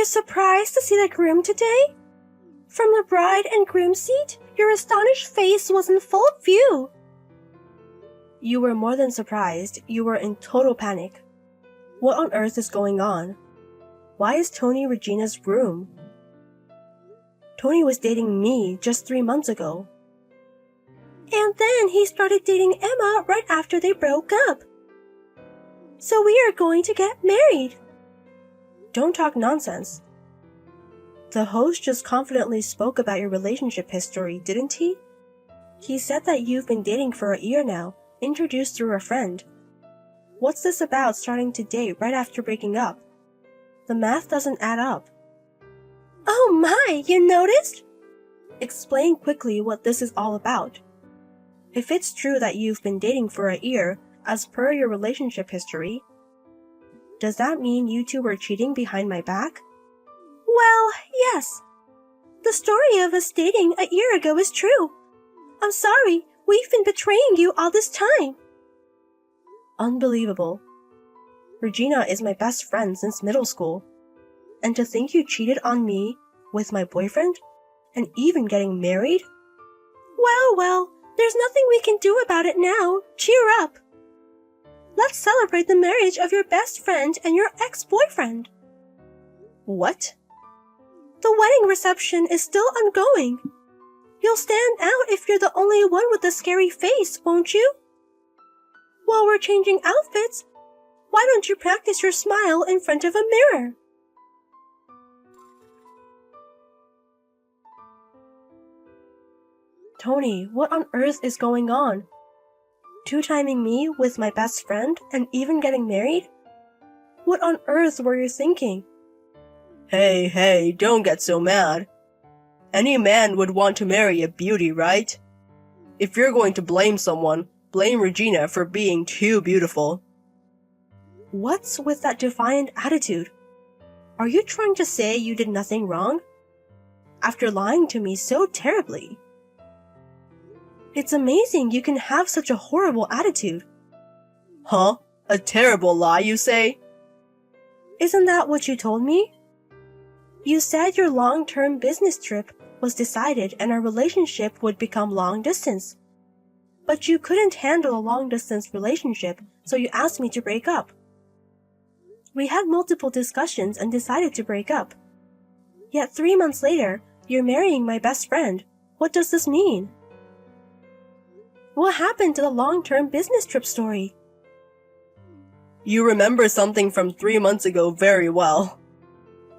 surprised to see the groom today? From the bride and groom seat, your astonished face was in full view. You were more than surprised, you were in total panic. What on earth is going on? Why is Tony Regina's groom? Tony was dating me just 3 months ago. And then he started dating Emma right after they broke up. So we are going to get married. Don't talk nonsense. The host just confidently spoke about your relationship history, didn't he? He said that you've been dating for a year now, introduced through a friend. What's this about starting to date right after breaking up? The math doesn't add up. Oh my, you noticed? Explain quickly what this is all about. If it's true that you've been dating for a year, as per your relationship history, does that mean you two were cheating behind my back? Well, yes. The story of us dating a year ago is true. I'm sorry, we've been betraying you all this time. Unbelievable. Regina is my best friend since middle school. And to think you cheated on me with my boyfriend? And even getting married? Well, there's nothing we can do about it now. Cheer up. Let's celebrate the marriage of your best friend and your ex-boyfriend. What? The wedding reception is still ongoing. You'll stand out if you're the only one with a scary face, won't you? While we're changing outfits, why don't you practice your smile in front of a mirror? Tony, what on earth is going on? Two-timing me with my best friend and even getting married? What on earth were you thinking? Hey, don't get so mad. Any man would want to marry a beauty, right? If you're going to blame someone, blame Regina for being too beautiful. What's with that defiant attitude? Are you trying to say you did nothing wrong? After lying to me so terribly. It's amazing you can have such a horrible attitude. Huh? A terrible lie, you say? Isn't that what you told me? You said your long-term business trip was decided and our relationship would become long-distance. But you couldn't handle a long-distance relationship, so you asked me to break up. We had multiple discussions and decided to break up. Yet 3 months later, you're marrying my best friend. What does this mean? What happened to the long-term business trip story? You remember something from 3 months ago very well.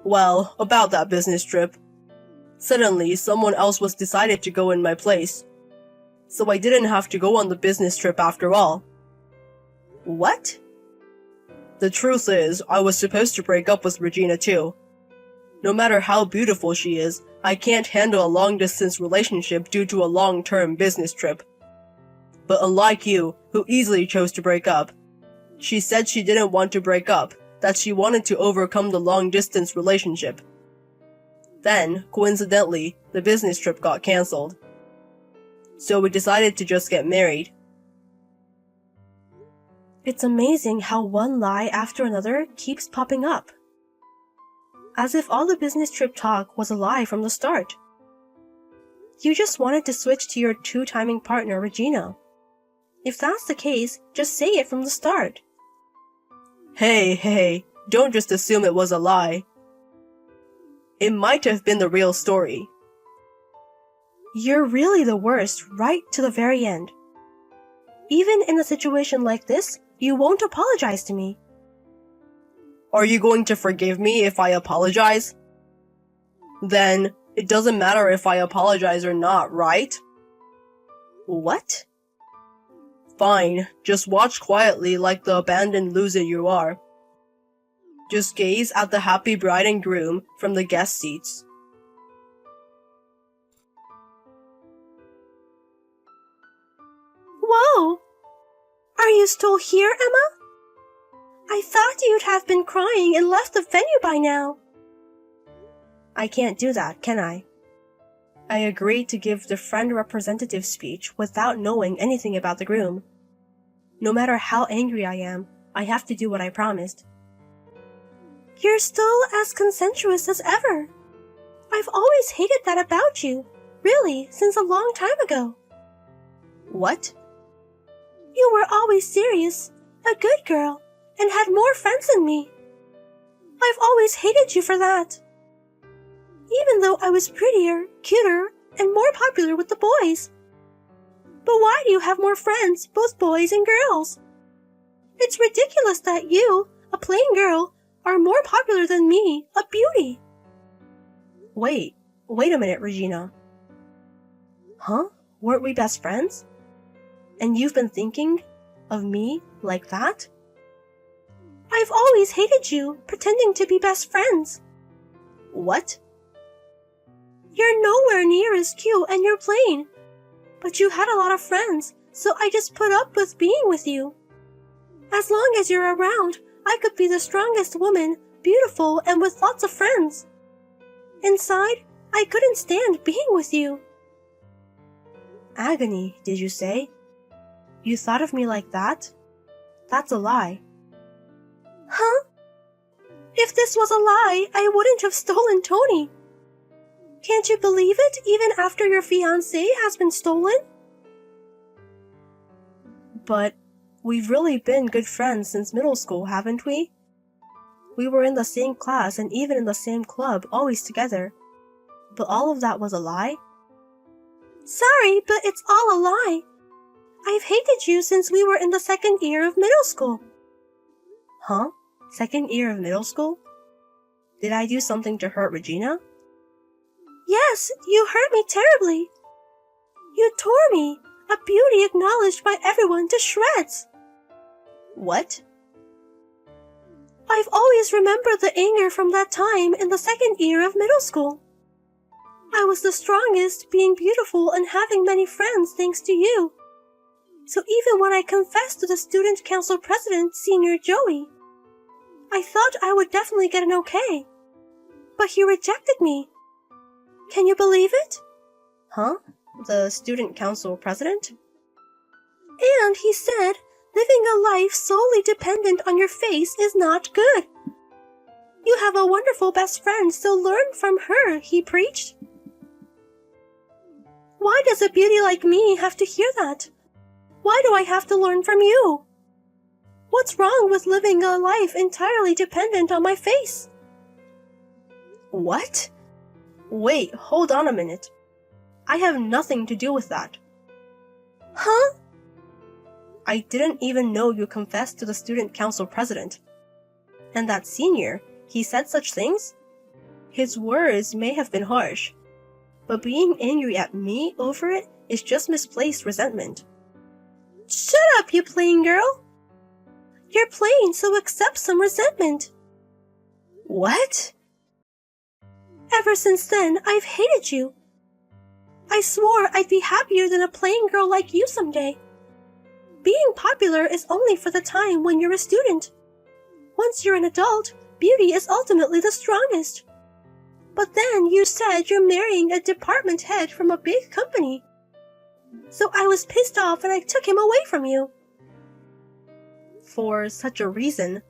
Well, about that business trip. Suddenly, someone else was decided to go in my place. So I didn't have to go on the business trip after all. What? The truth is, I was supposed to break up with Regina too. No matter how beautiful she is, I can't handle a long-distance relationship due to a long-term business trip. But unlike you, who easily chose to break up, she said she didn't want to break up, that she wanted to overcome the long-distance relationship. Then, coincidentally, the business trip got cancelled. So we decided to just get married. It's amazing how one lie after another keeps popping up. As if all the business trip talk was a lie from the start. You just wanted to switch to your two-timing partner, Regina. If that's the case, just say it from the start. Hey, don't just assume it was a lie. It might have been the real story. You're really the worst right to the very end. Even in a situation like this, you won't apologize to me. Are you going to forgive me if I apologize? Then, it doesn't matter if I apologize or not, right? What? Fine, just watch quietly like the abandoned loser you are. Just gaze at the happy bride and groom from the guest seats. Whoa! Are you still here, Emma? I thought you'd have been crying and left the venue by now. I can't do that, can I? I agreed to give the friend representative speech without knowing anything about the groom. No matter how angry I am, I have to do what I promised. You're still as consensuous as ever. I've always hated that about you, really, since a long time ago. What? You were always serious, a good girl, and had more friends than me. I've always hated you for that. Even though I was prettier, cuter, and more popular with the boys. But why do you have more friends, both boys and girls? It's ridiculous that you, a plain girl, are more popular than me, a beauty. Wait a minute, Regina. Huh? Weren't we best friends? And you've been thinking of me like that? I've always hated you, pretending to be best friends. What? You're nowhere near as cute and you're plain. But you had a lot of friends, so I just put up with being with you. As long as you're around, I could be the strongest woman, beautiful and with lots of friends. Inside, I couldn't stand being with you. Agony, did you say? You thought of me like that? That's a lie. Huh? If this was a lie, I wouldn't have stolen Tony. Can't you believe it, even after your fiancé has been stolen? But we've really been good friends since middle school, haven't we? We were in the same class and even in the same club, always together. But all of that was a lie? Sorry, but it's all a lie. I've hated you since we were in the second year of middle school. Huh? Second year of middle school? Did I do something to hurt Regina? Yes, you hurt me terribly. You tore me, a beauty acknowledged by everyone, to shreds. What? I've always remembered the anger from that time in the second year of middle school. I was the strongest, being beautiful and having many friends thanks to you. So even when I confessed to the student council president, Senior Joey, I thought I would definitely get an okay. But he rejected me. Can you believe it? Huh? The student council president? And he said, living a life solely dependent on your face is not good. You have a wonderful best friend, so learn from her, he preached. Why does a beauty like me have to hear that? Why do I have to learn from you? What's wrong with living a life entirely dependent on my face? What? Wait, hold on a minute. I have nothing to do with that. Huh? I didn't even know you confessed to the student council president. And that senior, he said such things? His words may have been harsh, but being angry at me over it is just misplaced resentment. Shut up, you plain girl. You're plain, so accept some resentment. What? Ever since then, I've hated you. I swore I'd be happier than a plain girl like you someday. Being popular is only for the time when you're a student. Once you're an adult, beauty is ultimately the strongest. But then you said you're marrying a department head from a big company. So I was pissed off and I took him away from you. For such a reason?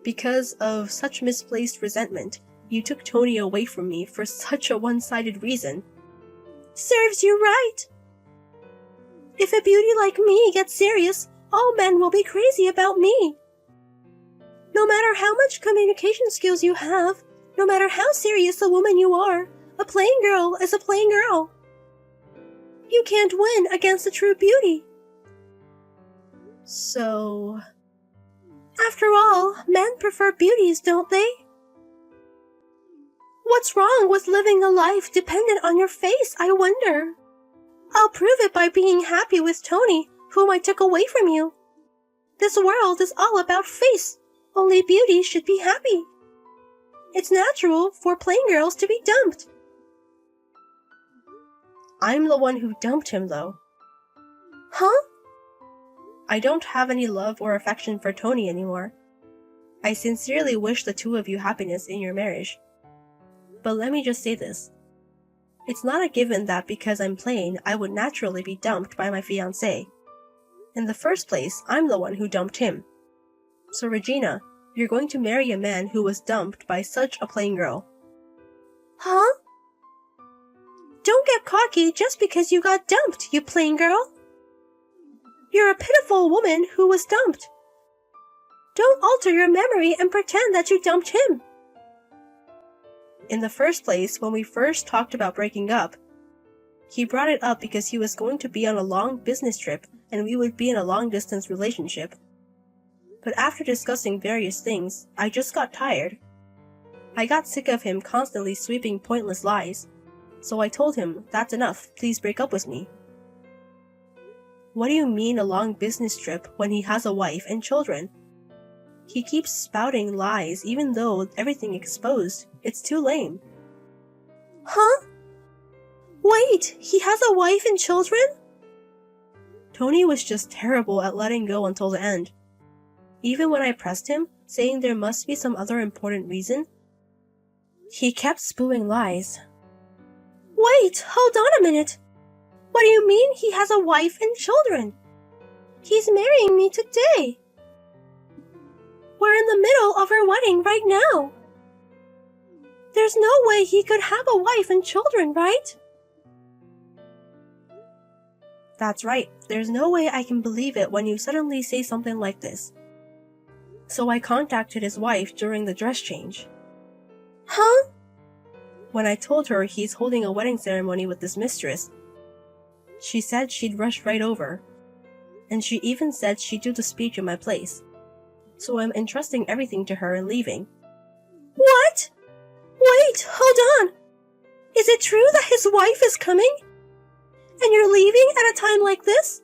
Because of such misplaced resentment, you took Tony away from me for such a one-sided reason. Serves you right. If a beauty like me gets serious, all men will be crazy about me. No matter how much communication skills you have, no matter how serious a woman you are, a plain girl is a plain girl. You can't win against a true beauty. So... After all, men prefer beauties, don't they? What's wrong with living a life dependent on your face, I wonder? I'll prove it by being happy with Tony, whom I took away from you. This world is all about face. Only beauty should be happy. It's natural for plain girls to be dumped. I'm the one who dumped him, though. Huh? I don't have any love or affection for Tony anymore. I sincerely wish the two of you happiness in your marriage. But let me just say this. It's not a given that because I'm plain, I would naturally be dumped by my fiancé. In the first place, I'm the one who dumped him. So Regina, You're going to marry a man who was dumped by such a plain girl. Huh? Don't get cocky just because you got dumped, you plain girl. You're a pitiful woman who was dumped. Don't alter your memory and pretend that you dumped him. In the first place, when we first talked about breaking up, he brought it up because he was going to be on a long business trip and we would be in a long-distance relationship. But after discussing various things, I just got tired. I got sick of him constantly sweeping pointless lies, so I told him, that's enough, please break up with me. What do you mean a long business trip when he has a wife and children? He keeps spouting lies even though everything exposed. It's too lame. Huh? Wait, he has a wife and children? Tony was just terrible at letting go until the end. Even when I pressed him, saying there must be some other important reason, he kept spewing lies. Wait, hold on a minute. What do you mean he has a wife and children? He's marrying me today. We're in the middle of our wedding right now. There's no way he could have a wife and children, right? That's right, there's no way I can believe it when you suddenly say something like this. So I contacted his wife during the dress change. Huh? When I told her he's holding a wedding ceremony with this mistress, she said she'd rush right over. And she even said she'd do the speech in my place. So I'm entrusting everything to her and leaving. What? Wait, hold on. Is it true that his wife is coming? And you're leaving at a time like this?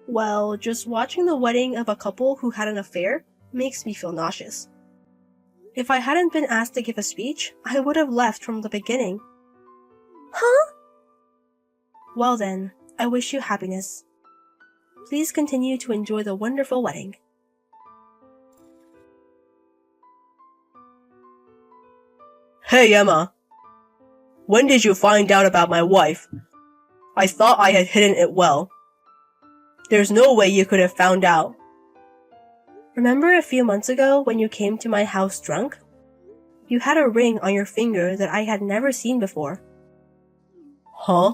Well, just watching the wedding of a couple who had an affair makes me feel nauseous. If I hadn't been asked to give a speech, I would have left from the beginning. Huh? Well then, I wish you happiness. Please continue to enjoy the wonderful wedding. Hey Emma, when did you find out about my wife? I thought I had hidden it well. There's no way you could have found out. Remember a few months ago when you came to my house drunk? You had a ring on your finger that I had never seen before. Huh?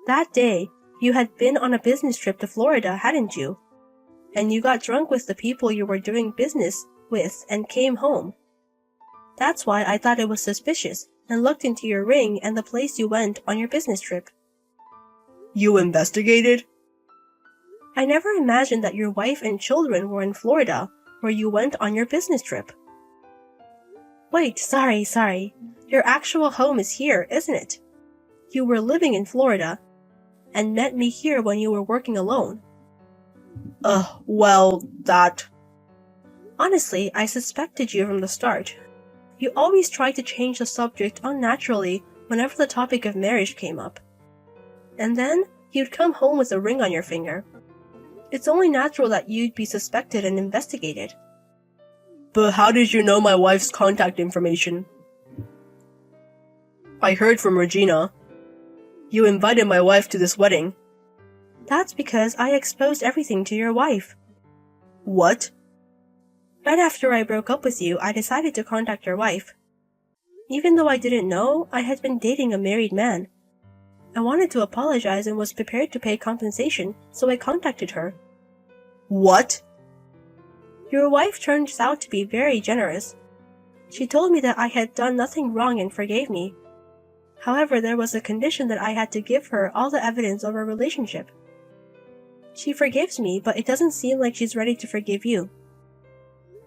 That day, you had been on a business trip to Florida, hadn't you? And you got drunk with the people you were doing business with and came home. That's why I thought it was suspicious and looked into your ring and the place you went on your business trip. You investigated? I never imagined that your wife and children were in Florida, where you went on your business trip. Wait, sorry. Your actual home is here, isn't it? You were living in Florida, and met me here when you were working alone. Well, that... Honestly, I suspected you from the start. You always tried to change the subject unnaturally whenever the topic of marriage came up. And then, you'd come home with a ring on your finger. It's only natural that you'd be suspected and investigated. But how did you know my wife's contact information? I heard from Regina. You invited my wife to this wedding. That's because I exposed everything to your wife. What? Right after I broke up with you, I decided to contact your wife. Even though I didn't know, I had been dating a married man. I wanted to apologize and was prepared to pay compensation, so I contacted her. What? Your wife turns out to be very generous. She told me that I had done nothing wrong and forgave me. However, there was a condition that I had to give her all the evidence of our relationship. She forgives me, but it doesn't seem like she's ready to forgive you.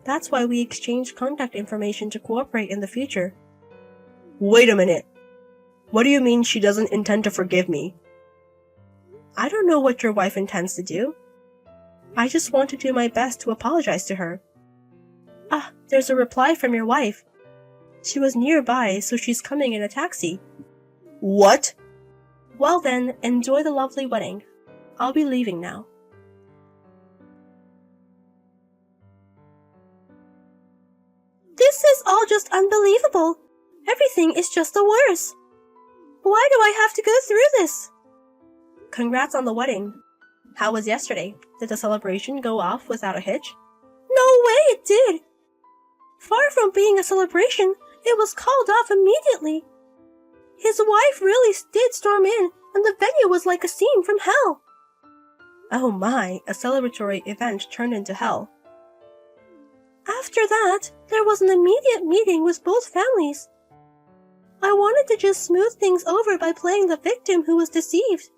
That's why we exchanged contact information to cooperate in the future. Wait a minute. What do you mean she doesn't intend to forgive me? I don't know what your wife intends to do. I just want to do my best to apologize to her. Ah, there's a reply from your wife. She was nearby, so she's coming in a taxi. What? Well then, enjoy the lovely wedding. I'll be leaving now. This is all just unbelievable. Everything is just the worst. Why do I have to go through this? Congrats on the wedding. How was yesterday? Did the celebration go off without a hitch? No way it did! Far from being a celebration, it was called off immediately. His wife really did storm in, and the venue was like a scene from hell. Oh my, a celebratory event turned into hell. After that, there was an immediate meeting with both families. I wanted to just smooth things over by playing the victim who was deceived.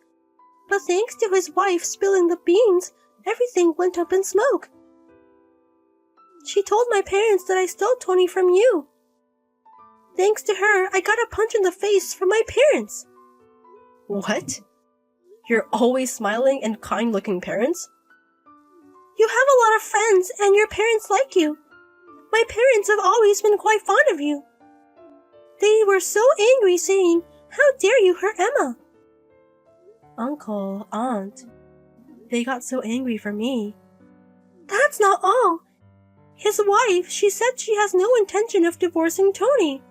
But thanks to his wife spilling the beans, everything went up in smoke. She told my parents that I stole Tony from you. Thanks to her, I got a punch in the face from my parents. What? Your always smiling and kind-looking parents? You have a lot of friends, and your parents like you. My parents have always been quite fond of you. They were so angry, saying, "How dare you hurt Emma?" Uncle, Aunt, they got so angry for me. That's not all. His wife, she said she has no intention of divorcing Tony.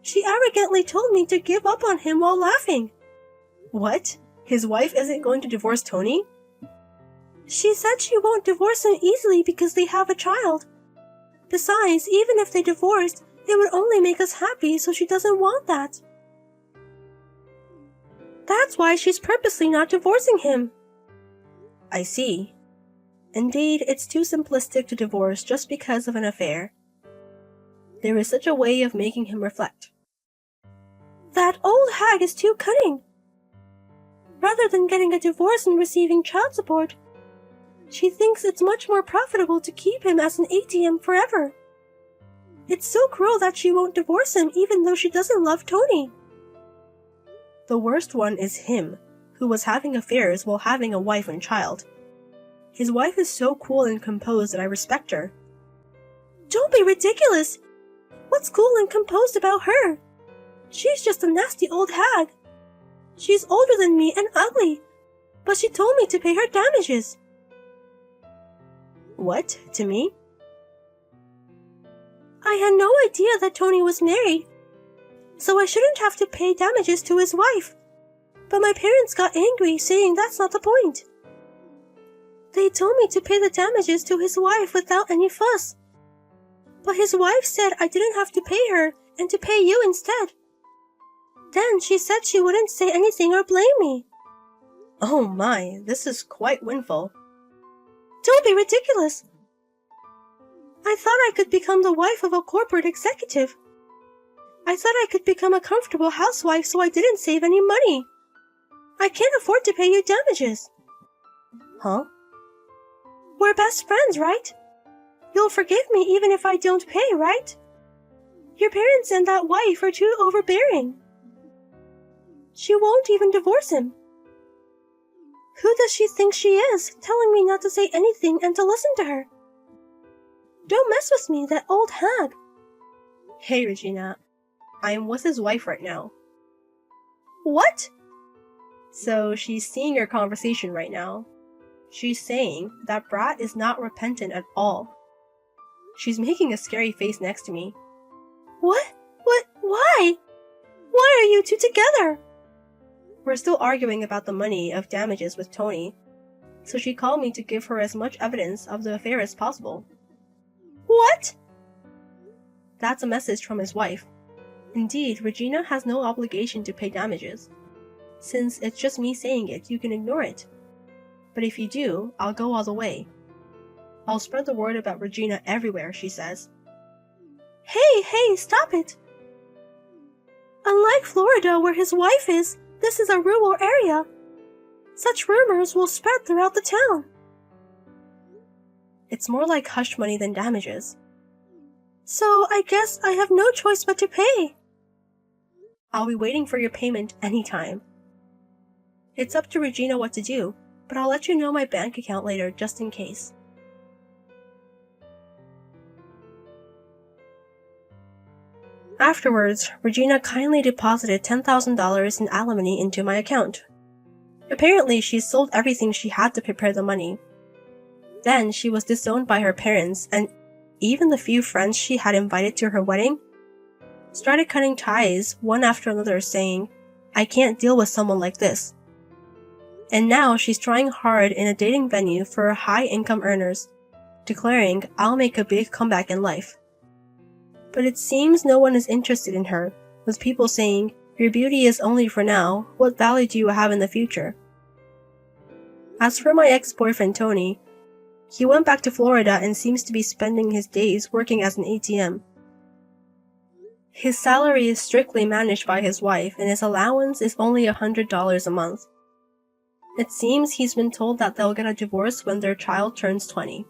She arrogantly told me to give up on him while laughing. What? His wife isn't going to divorce Tony? She said she won't divorce him easily because they have a child. Besides, even if they divorced, it would only make us happy, so she doesn't want that. That's why she's purposely not divorcing him. I see. Indeed, it's too simplistic to divorce just because of an affair. There is such a way of making him reflect. That old hag is too cunning. Rather than getting a divorce and receiving child support, she thinks it's much more profitable to keep him as an ATM forever. It's so cruel that she won't divorce him even though she doesn't love Tony. The worst one is him, who was having affairs while having a wife and child. His wife is so cool and composed that I respect her. Don't be ridiculous! What's cool and composed about her? She's just a nasty old hag. She's older than me and ugly, but she told me to pay her damages. What? To me? I had no idea that Tony was married, so I shouldn't have to pay damages to his wife. But my parents got angry, saying that's not the point. They told me to pay the damages to his wife without any fuss. But his wife said I didn't have to pay her and to pay you instead. Then she said she wouldn't say anything or blame me. Oh my, this is quite windful. Don't be ridiculous. I thought I could become the wife of a corporate executive. I thought I could become a comfortable housewife so I didn't save any money. I can't afford to pay you damages. Huh? We're best friends, right? You'll forgive me even if I don't pay, right? Your parents and that wife are too overbearing. She won't even divorce him. Who does she think she is, telling me not to say anything and to listen to her? Don't mess with me, that old hag. Hey, Regina. I am with his wife right now. What? So she's seeing your conversation right now. She's saying that brat is not repentant at all. She's making a scary face next to me. What? Why? Why are you two together? We're still arguing about the money of damages with Tony, so she called me to give her as much evidence of the affair as possible. What? That's a message from his wife. Indeed, Regina has no obligation to pay damages. Since it's just me saying it, you can ignore it. But if you do, I'll go all the way. I'll spread the word about Regina everywhere, she says. Hey, stop it! Unlike Florida, where his wife is, this is a rural area. Such rumors will spread throughout the town. It's more like hush money than damages. So I guess I have no choice but to pay. I'll be waiting for your payment anytime. It's up to Regina what to do, but I'll let you know my bank account later just in case. Afterwards, Regina kindly deposited $10,000 in alimony into my account. Apparently, she sold everything she had to prepare the money. Then she was disowned by her parents, and even the few friends she had invited to her wedding started cutting ties one after another, saying, "I can't deal with someone like this." And now she's trying hard in a dating venue for high-income earners. declaring, "I'll make a big comeback in life." But it seems no one is interested in her, with people saying, "Your beauty is only for now. What value do you have in the future?" As for my ex-boyfriend Tony, he went back to Florida and seems to be spending his days working as an ATM. His salary is strictly managed by his wife, and his allowance is only $100 a month. It seems he's been told that they'll get a divorce when their child turns 20.